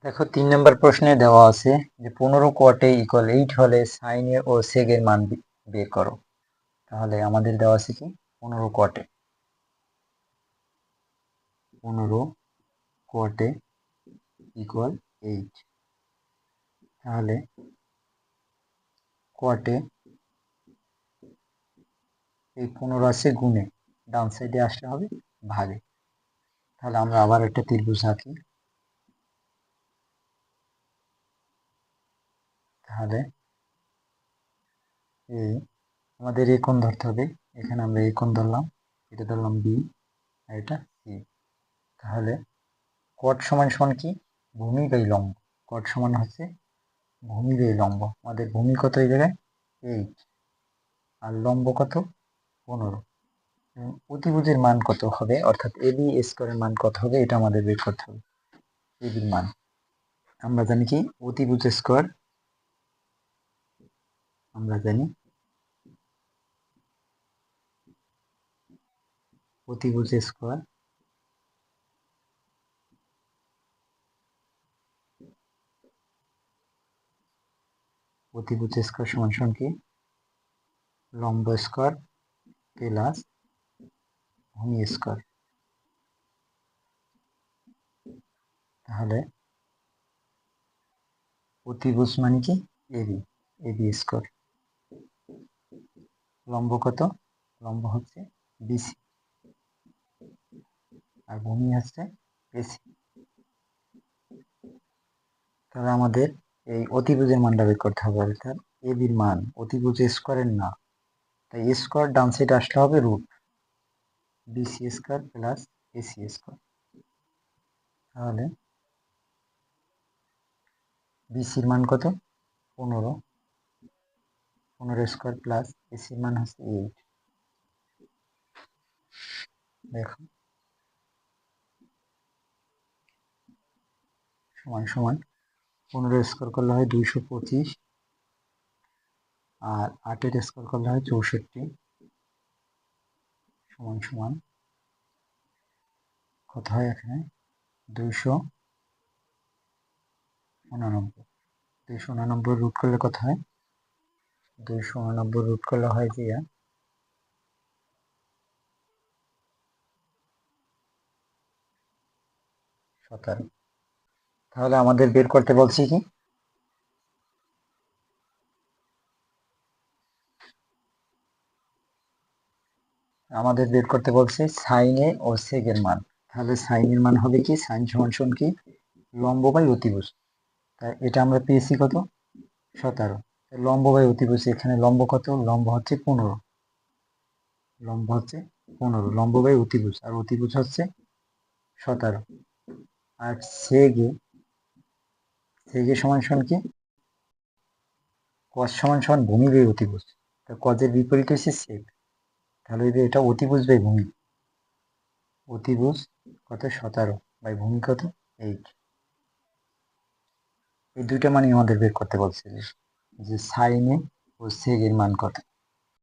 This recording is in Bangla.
দেখো 3 নম্বর প্রশ্নে দেওয়া আছে যে 15 কোয়াটে ইকুয়াল 8 হলে সাইন এ ও সেক এর মান বের করো। তাহলে আমাদের দেওয়া আছে কি 15 কোয়াটে 15 কোয়াটে ইকুয়াল 8। তাহলে কোয়াটে এই 15 আছে গুণে, ডান সাইডে আসলে হবে ভাগে। তাহলে আমরা আবার একটা ত্রিভুজ আঁকি। তাহলে এই আমাদের এই কোণ ধরতে হবে, এখানে আমরা এই কোণ ধরলাম, এটা ধরলাম বি আর এটা সি। তাহলে কট সমান সমান কি ভূমি বাই লম্ব। কট সমান হচ্ছে ভূমি বাই লম্ব। আমাদের ভূমি কত এই জায়গায় 8 আর লম্ব কত 15। অতিভুজের মান কত হবে, অর্থাৎ এবি স্কোয়ারের মান কত হবে, এটা আমাদের বের করতে হবে। এবির মান আমরা জানি কি অতিভুজ স্কোয়ার, আমরা জানি অতিভুজ স্কোয়ার অতিভুজ স্কোয়ার সমান সমান কি লম্ব স্কোয়ার প্লাস ভূমি স্কোয়ার। তাহলে অতিভুজ মানে কি এবি, এবি স্কোয়ার। লম্ব কত, লম্ব হচ্ছে বিসি আর ভূমি হচ্ছে এসি। তাহলে আমাদের এই অতিভুজের মানটা বের করতে হবে, অর্থাৎ এবির মান অতিভুজ স্কোয়ারের না, তাই স্কোয়ার ডান সাইডে আসলে হবে root BC square plus AC square. তাহলে বিসির মান কত 15, 15 স্কোয়ার প্লাস এসির মান হচ্ছে 8। দেখো সমান সমান 15 স্কোয়ার করলে হয় 225 আর 8 স্কোয়ার করলে হয় 64 সমান সমান কত হয় এখানে 289। 289 রুট করলে কত হয়, 289 রুট করলে হয় যে 17। তাহলে আমাদের বের করতে বলছি কি আমাদের বের করতে বলছে সাইনে ও সেকের মান। তাহলে সাইনের মান হবে কি সাইন সমান সমান কি লম্ব বাই অতিভুজ। তাই এটা আমরা পেয়েছি কত 17। লম্ব বাই অতিভুজ, এখানে লম্ব কত, লম্ব হচ্ছে 15, লম্ব হচ্ছে 15 লম্ব বাই অতিভুজ, আর অতিভুজ হচ্ছে 17। আর সেগে সেগে সমান সমান কি কস সমান সমান ভূমি বাই অতিভুজ। তা কজের বিপরীত হচ্ছে সেগ। তাহলে এটা অতিভুজ বাই ভূমি, অতিভুজ কত 17 বাই ভূমি কত 8। এই দুইটা মানই আমাদের বের করতে বলছে যে সাইনে ও সেগের মান কত।